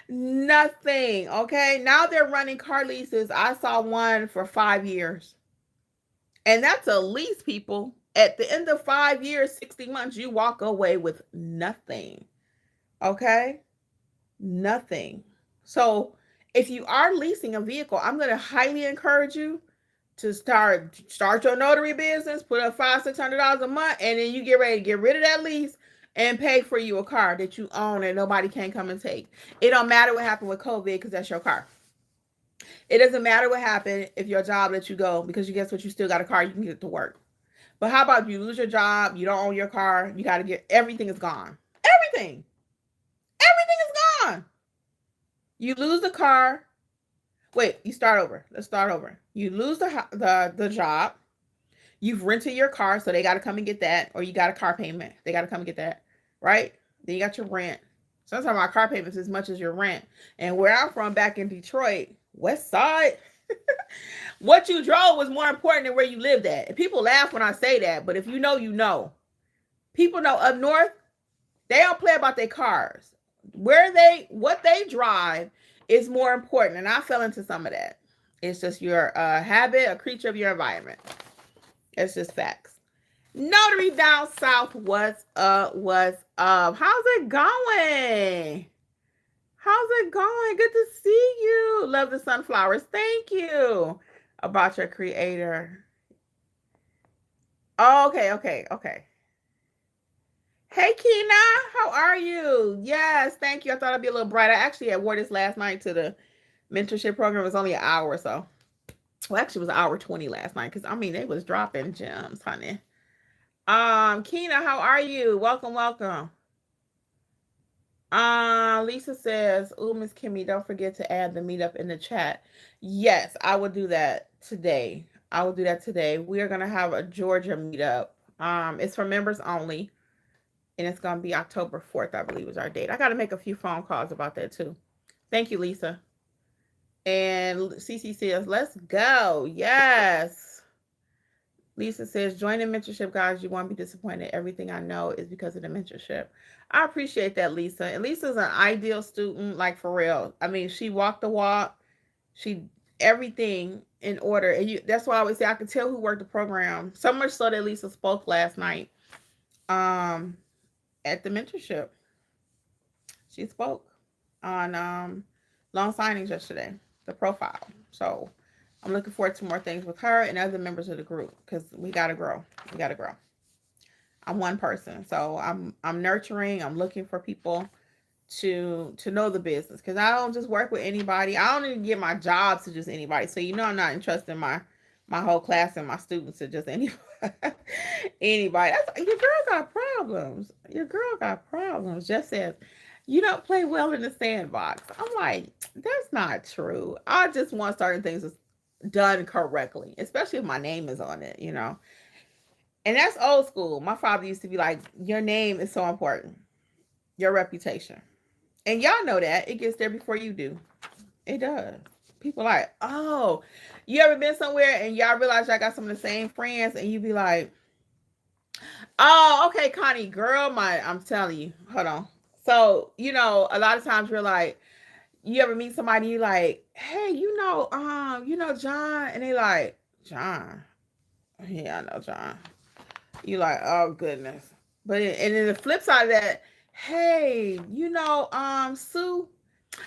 Nothing. Okay. Now they're running car leases. I saw one for 5 years. And that's a lease, people. At the end of 5 years, 60 months, you walk away with nothing. Okay. Nothing. So if you are leasing a vehicle, I'm going to highly encourage you to start your notary business, put up $500-600 a month, and then you get ready to get rid of that lease and pay for you a car that you own and nobody can come and take. It don't matter what happened with COVID because that's your car. It doesn't matter what happened if your job lets you go because you guess what? You still got a car. You can get to work. But how about if you lose your job? You don't own your car. You got to get everything is gone. Everything. Everything is gone. You lose the car. Wait, you start over. Let's start over. You lose the job. You've rented your car, so they got to come and get that, or you got a car payment. They got to come and get that, right? Then you got your rent. Sometimes my car payments as much as your rent. And where I'm from, back in Detroit, West Side, what you drove was more important than where you lived at. And people laugh when I say that, but if you know, you know. People know up north, they don't play about their cars. What they drive is more important. And I fell into some of that. It's just your habit, a creature of your environment. It's just facts. Notary down south, what's up? What's up? How's it going? How's it going? Good to see you. Love the sunflowers. Thank you. About your creator. Okay. Hey, Kina, how are you? Yes, thank you. I thought I'd be a little bright. I actually had wore this last night to the mentorship program. It was only an hour or so. Well, actually, it was 1:20 last night because, I mean, they was dropping gems, honey. Kina, how are you? Welcome. Lisa says, "Ooh, Miss Kimmi, don't forget to add the meetup in the chat." Yes, I will do that today. We are gonna have a Georgia meetup. It's for members only, and it's gonna be October 4th, I believe, is our date. I got to make a few phone calls about that too. Thank you, Lisa. And CC says, "Let's go." Yes. Lisa says, "Join the mentorship, guys. You won't be disappointed. Everything I know is because of the mentorship." I appreciate that, Lisa. And Lisa's an ideal student, like for real. I mean, she walked the walk. She everything in order. And that's why I always say I could tell who worked the program. So much so that Lisa spoke last night at the mentorship. She spoke on long signings yesterday, the profile. So I'm looking forward to more things with her and other members of the group because we got to grow. I'm one person. So I'm nurturing. I'm looking for people to know the business, because I don't just work with anybody. I don't even give my jobs to just anybody. So I'm not entrusting my whole class and my students to just anybody. Anybody. That's, your girl got problems. Your girl got problems. Just says you don't play well in the sandbox. I'm like, that's not true. I just want certain things done correctly, especially if my name is on it. And that's old school. My father used to be like, your name is so important, your reputation. And y'all know that. It gets there before you do. It does. People like, oh, you ever been somewhere and y'all realize y'all got some of the same friends and you be like, oh, okay, Connie, girl, I'm telling you, hold on. So, a lot of times we're like, you ever meet somebody, you like, hey, John, and they like, John. Yeah, I know John. You like, oh goodness. And then the flip side of that, hey, Sue.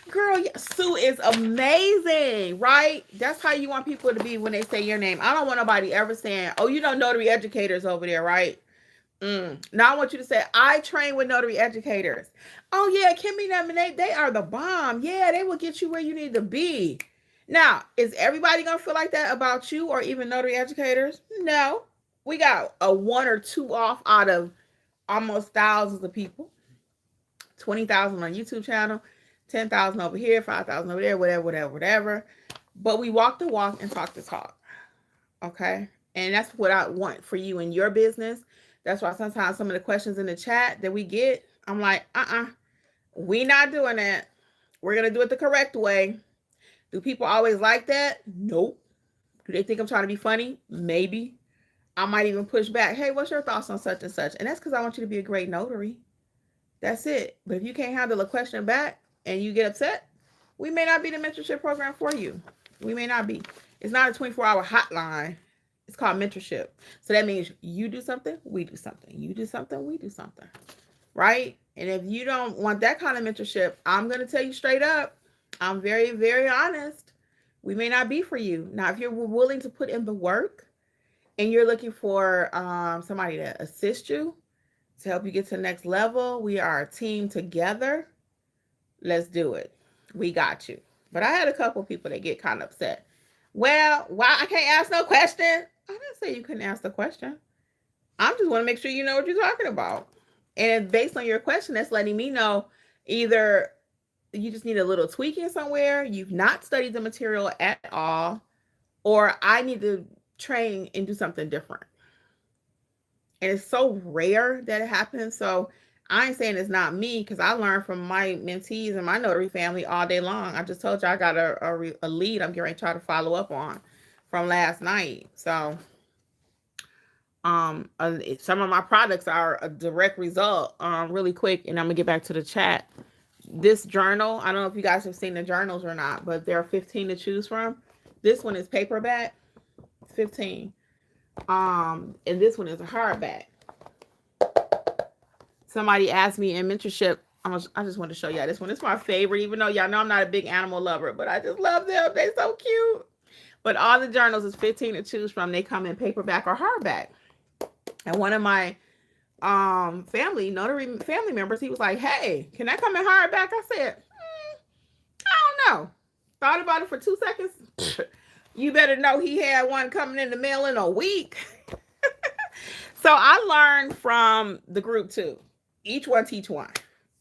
Girl, yeah, Sue is amazing, right? That's how you want people to be when they say your name. I don't want nobody ever saying, oh, Notary Educators over there, right? Now I want you to say, I train with Notary Educators. Oh yeah, Kimmi, they are the bomb. Yeah, they will get you where you need to be. Now, is everybody gonna feel like that about you or even Notary Educators? No. We got a one or two off out of almost thousands of people. 20,000 on YouTube channel, 10,000 over here, 5,000 over there, whatever. But we walk the walk and talk the talk. Okay? And that's what I want for you in your business. That's why sometimes some of the questions in the chat that we get, I'm like, we not doing that. We're going to do it the correct way. Do people always like that? Nope. Do they think I'm trying to be funny? Maybe. I might even push back. Hey, what's your thoughts on such and such? And that's because I want you to be a great notary. That's it. But if you can't handle a question back and you get upset, we may not be the mentorship program for you. We may not be. It's not a 24-hour hotline. It's called mentorship. So that means you do something, we do something. You do something, we do something. Right? And if you don't want that kind of mentorship, I'm going to tell you straight up, I'm very, very honest. We may not be for you. Now, if you're willing to put in the work and you're looking for somebody to assist you, to help you get to the next level, we are a team together. Let's do it. We got you. But I had a couple people that get kind of upset. Well, why I can't ask no question? I didn't say you couldn't ask the question. I just want to make sure you know what you're talking about. And based on your question, that's letting me know either you just need a little tweaking somewhere, you've not studied the material at all, or I need to train and do something different. And it's so rare that it happens. So I ain't saying it's not me, because I learned from my mentees and my notary family all day long. I just told you I got a lead I'm getting to try to follow up on from last night. So some of my products are a direct result. Really quick, and I'm gonna get back to the chat. This journal, I don't know if you guys have seen the journals or not, but there are 15 to choose from. This one is paperback, 15. And this one is a hardback. Somebody asked me in mentorship, I just want to show y'all this one. It's my favorite, even though y'all know I'm not a big animal lover, but I just love them. They're so cute. But all the journals is 15 to choose from. They come in paperback or hardback. And one of my notary family members, he was like, hey, can I come in hardback? I said, I don't know. Thought about it for 2 seconds. You better know he had one coming in the mail in a week. So I learned from the group too. Each one teach one.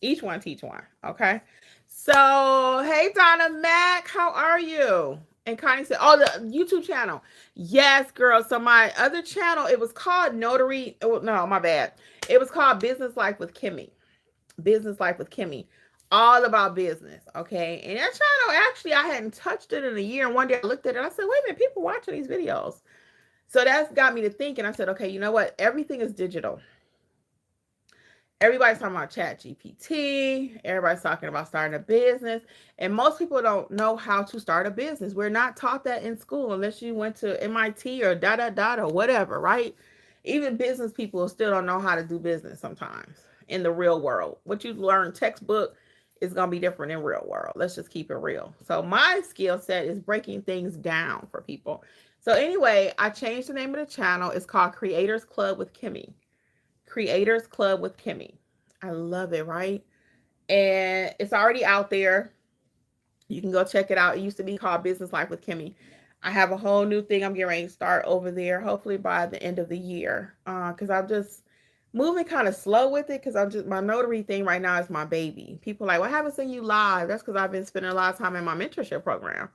Each one teach one. Okay. So, hey, Donna Mac, how are you? And Connie said, oh, the YouTube channel. Yes, girl. So my other channel, it was called Notary. Oh, no, my bad. It was called Business Life with Kimmi. Business Life with Kimmi. All about business. Okay. And that channel, actually, I hadn't touched it in a year. And one day I looked at it and I said, wait a minute, people watching these videos. So that's got me to thinking. I said, okay, you know what? Everything is digital. Everybody's talking about Chat GPT. Everybody's talking about starting a business. And most people don't know how to start a business. We're not taught that in school unless you went to MIT or or whatever, right? Even business people still don't know how to do business sometimes in the real world. What you learn textbook is going to be different in real world. Let's just keep it real. So my skill set is breaking things down for people. So anyway, I changed the name of the channel. It's called Creators Club with Kimmi. Creators Club with Kimmi. I love it, right? and it's already out there. You can go check it out. It used to be called Business Life with Kimmi. I have a whole new thing I'm getting ready to start over there, hopefully by the end of the year. Because I'm just moving kind of slow with it because I'm just my notary thing right now is my baby. People are like, well, I haven't seen you live. That's because I've been spending a lot of time in my mentorship program.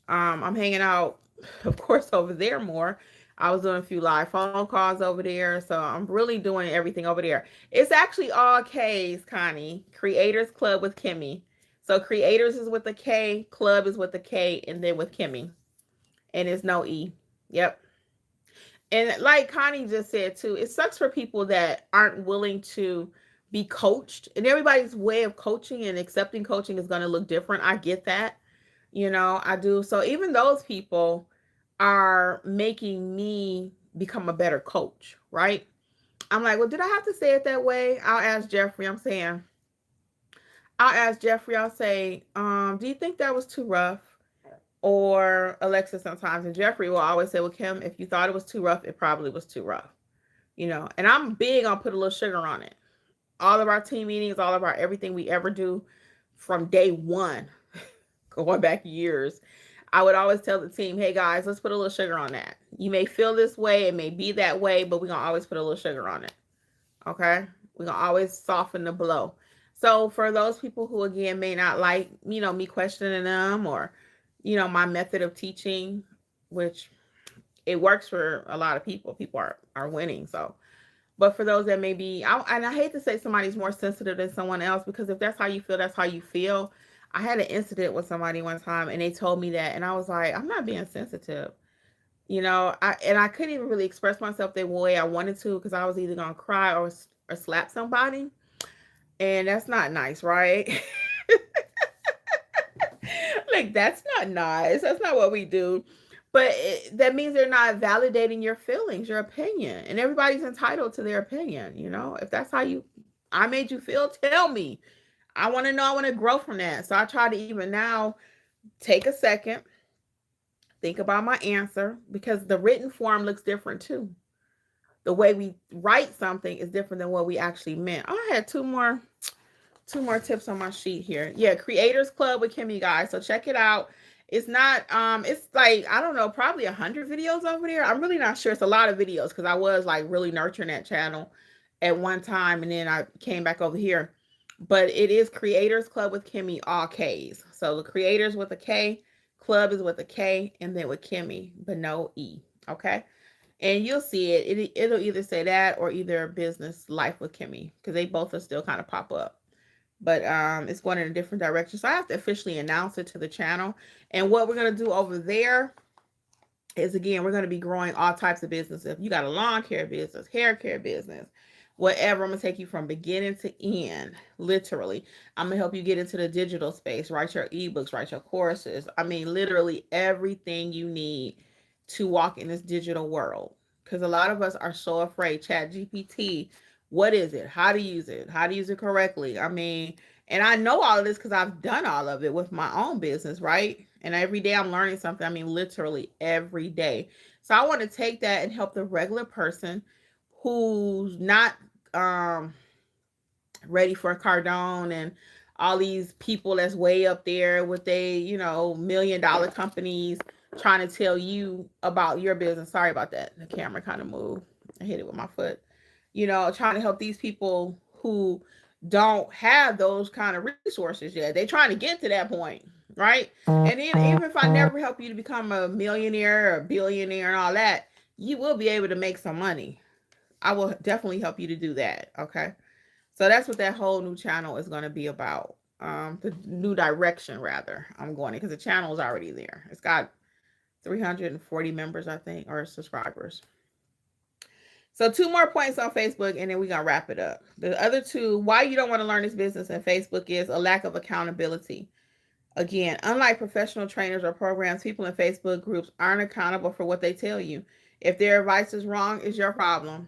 I'm hanging out, of course, over there more. I was doing a few live phone calls over there. So I'm really doing everything over there. It's actually all K's, Connie. Creators Club with Kimmi. So creators is with a K, club is with a K, and then with Kimmi. And it's no E. Yep. And like Connie just said too, it sucks for people that aren't willing to be coached. And everybody's way of coaching and accepting coaching is going to look different. I get that. I do. So even those people are making me become a better coach, right? I'm like, well, did I have to say it that way? I'll ask Jeffrey, I'll say, do you think that was too rough? Or Alexa sometimes. And Jeffrey will always say, well, Kim, if you thought it was too rough, it probably was too rough. And I'm big on put a little sugar on it. All of our team meetings, all of our everything we ever do from day one, going back years, I would always tell the team, hey guys, let's put a little sugar on that. You may feel this way, it may be that way, but we're going to always put a little sugar on it. Okay? We're going to always soften the blow. So for those people who, again, may not like, me questioning them or, my method of teaching, which it works for a lot of people. People are winning. So, but for those that may be, and I hate to say somebody's more sensitive than someone else, because if that's how you feel, that's how you feel. I had an incident with somebody one time and they told me that, and I was like, I'm not being sensitive. I couldn't even really express myself the way I wanted to because I was either gonna cry or slap somebody, and that's not nice, right? Like that's not nice. That's not what we do. But that means they're not validating your feelings, your opinion, and everybody's entitled to their opinion. If that's how I made you feel, tell me. I want to know. I want to grow from that. So I try to even now take a second, think about my answer, because the written form looks different too. The way we write something is different than what we actually meant. Oh, I had two more tips on my sheet here. Yeah, Creators Club with Kimmi, guys. So check it out. It's not it's like, I don't know, probably 100 videos over there. I'm really not sure. It's a lot of videos because I was like really nurturing that channel at one time and then I came back over here. But it is Creators Club with Kimmi, all K's. So the creators with a K, club is with a K, and then with Kimmi, but no E. Okay. And you'll see it'll either say that or either Business Life with Kimmi, because they both will still kind of pop up. But it's going in a different direction. So I have to officially announce it to the channel. And what we're going to do over there is, again, we're going to be growing all types of business. If you got a lawn care business, hair care business, whatever, I'm going to take you from beginning to end, literally. I'm going to help you get into the digital space, write your ebooks, write your courses. I mean, literally everything you need to walk in this digital world. Because a lot of us are so afraid. Chat GPT, what is it? How to use it? How to use it correctly? I mean, and I know all of this because I've done all of it with my own business, right? And every day I'm learning something. I mean, literally every day. So I want to take that and help the regular person who's not ready for Cardone and all these people that's way up there with $1 million companies trying to tell you about your business. Sorry about that. The camera kind of moved. I hit it with my foot. Trying to help these people who don't have those kind of resources yet. They're trying to get to that point, right? And then even if I never help you to become a millionaire or a billionaire and all that, you will be able to make some money. I will definitely help you to do that. Okay. So that's what that whole new channel is going to be about. The new direction, rather. I'm going because the channel is already there. It's got 340 members, I think, or subscribers. So 2 more points on Facebook, and then we're going to wrap it up. The other 2, why you don't want to learn this business in Facebook, is a lack of accountability. Again, unlike professional trainers or programs, people in Facebook groups aren't accountable for what they tell you. If their advice is wrong, it's your problem.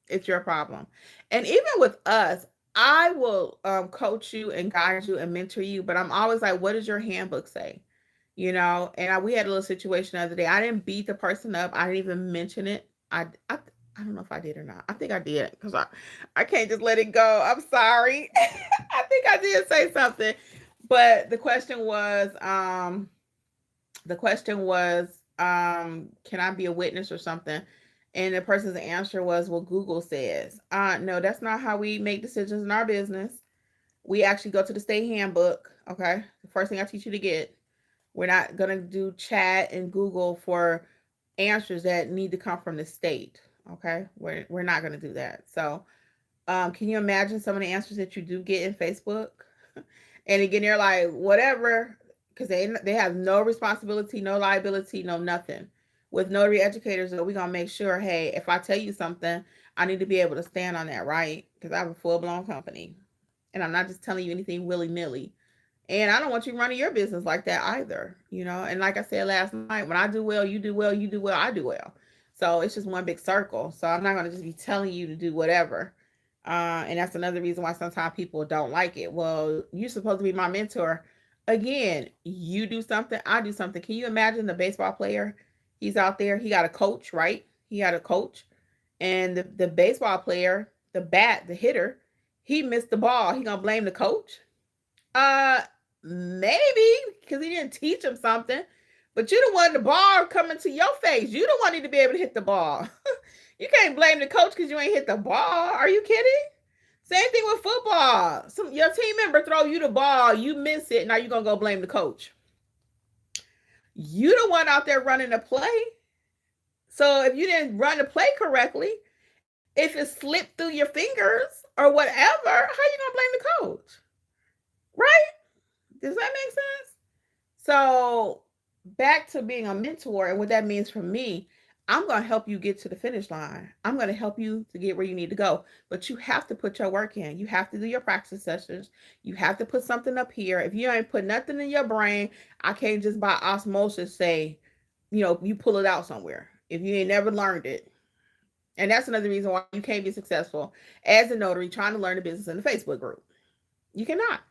It's your problem. And even with us, I will coach you and guide you and mentor you, but I'm always like, what does your handbook say? And we had a little situation the other day. I didn't beat the person up. I didn't even mention it. I I don't know if I did or not. I think I did because I can't just let it go. I'm sorry. I think I did say something. But the question was, can I be a witness or something? And the person's answer was, well, Google says. No, that's not how we make decisions in our business. We actually go to the state handbook. Okay. The first thing I teach you to get. We're not going to do chat and Google for answers that need to come from the state. Okay. We're not going to do that. So, can you imagine some of the answers that you do get in Facebook? And again, they're like, whatever, because they have no responsibility, no liability, no nothing. With notary educators, we're gonna make sure, hey, if I tell you something, I need to be able to stand on that, right? Because I have a full blown company, and I'm not just telling you anything willy nilly. And I don't want you running your business like that either, you know. And like I said last night, when I do well, you do well, you do well, I do well. So it's just one big circle. So I'm not gonna just be telling you to do whatever. And that's another reason why sometimes people don't like it. Well, you're supposed to be my mentor. Again, you do something, I do something. Can you imagine the baseball player? He's out there, he got a coach, right? He had a coach. And the baseball player, the hitter, he missed the ball. He gonna blame the coach? Uh, maybe because he didn't teach him something. But you the one the ball coming to your face. You the one need to be able to hit the ball. You can't blame the coach because you ain't hit the ball. Are you kidding? Same thing with football. Your team member throw you the ball, you miss it. Now you're gonna go blame the coach. You the one out there running the play. So if you didn't run the play correctly, if it slipped through your fingers or whatever, how you gonna blame the coach? Right? Does that make sense? So back to being a mentor and what that means for me, I'm going to help you get to the finish line. I'm going to help you to get where you need to go. But you have to put your work in. You have to do your practice sessions. You have to put something up here. If you ain't put nothing in your brain, I can't just by osmosis say, you pull it out somewhere if you ain't never learned it. And that's another reason why you can't be successful as a notary trying to learn the business in the Facebook group. You cannot.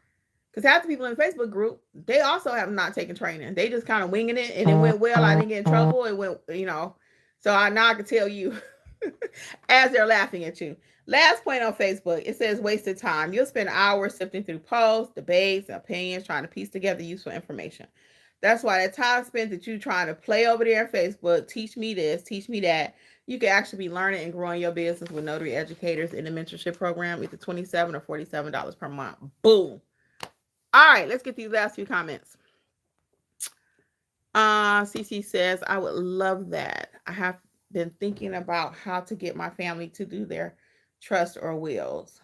Because half the people in the Facebook group, they also have not taken training. They just kind of winging it, and it went well. I didn't get in trouble. It went. So now I can tell you as they're laughing at you. Last point on Facebook, it says wasted time. You'll spend hours sifting through posts, debates, opinions, trying to piece together useful information. That's why that time spent that you trying to play over there on Facebook, teach me this, teach me that, you can actually be learning and growing your business with notary educators in the mentorship program, either $27 or $47 per month. Boom. All right, let's get these last few comments. CC says, I would love that. I have been thinking about how to get my family to do their trust or wills.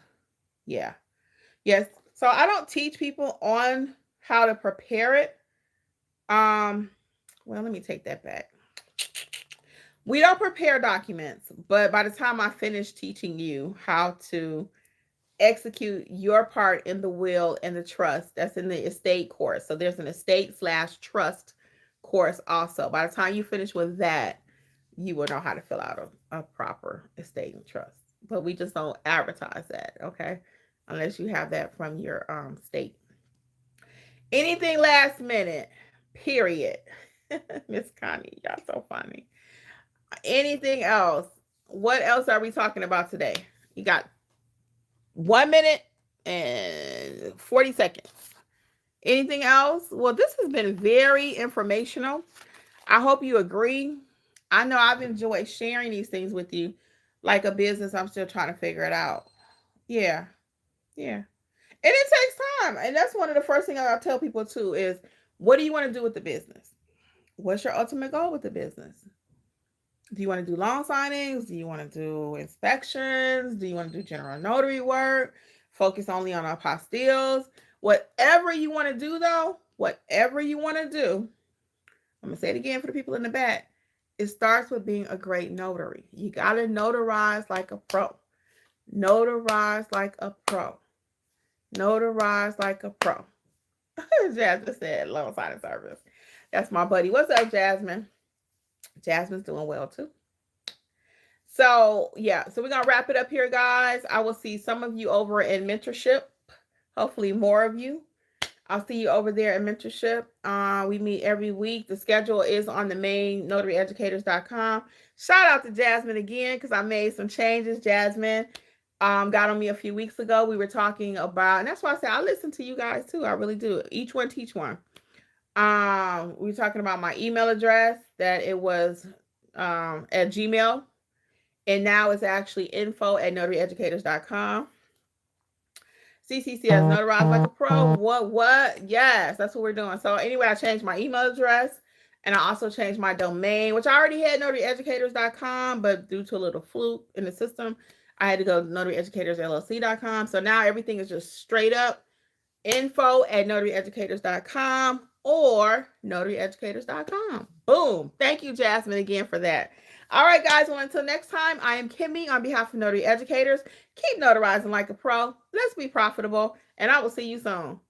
Yeah. Yes. So I don't teach people on how to prepare it. Well, let me take that back. We don't prepare documents, but by the time I finish teaching you how to execute your part in the will and the trust, that's in the estate course. So there's an estate/trust course also. By the time you finish with that, you will know how to fill out a proper estate and trust. But we just don't advertise that, okay? Unless you have that from your state. Anything last minute, period. Miss Connie, y'all so funny. Anything else? What else are we talking about today? You got 1 minute and 40 seconds. Anything else? Well, this has been very informational. I hope you agree. I know I've enjoyed sharing these things with you. Like a business, I'm still trying to figure it out. Yeah. Yeah. And it takes time. And that's one of the first things I'll tell people too is, what do you want to do with the business? What's your ultimate goal with the business? Do you want to do loan signings? Do you want to do inspections? Do you want to do general notary work? Focus only on apostilles? Whatever you want to do, though, whatever you want to do, I'm going to say it again for the people in the back. It starts with being a great notary. You got to notarize like a pro. Notarize like a pro. Notarize like a pro. Jasmine said loan signing service. That's my buddy. What's up, Jasmine? Jasmine's doing well too. So yeah, so we're gonna wrap it up here, guys. I will see some of you over in mentorship. Hopefully more of you. I'll see you over there at mentorship. We meet every week. The schedule is on the main notaryeducators.com. Shout out to Jasmine again because I made some changes. Jasmine got on me a few weeks ago. We were talking about, and that's why I said I listen to you guys too. I really do. Each one teach one. We were talking about my email address that it was at Gmail, and now it's actually info@notaryeducators.com. CC says Notarize Like a Pro. What? Yes, that's what we're doing. So anyway, I changed my email address and I also changed my domain, which I already had notaryeducators.com, but due to a little fluke in the system, I had to go to notaryeducatorsllc.com. So now everything is just straight up info@notaryeducators.com or notaryeducators.com. Boom. Thank you, Jasmine, again for that. All right, guys. Well, until next time, I am Kimmi on behalf of Notary Educators. Keep notarizing like a pro. Let's be profitable, and I will see you soon.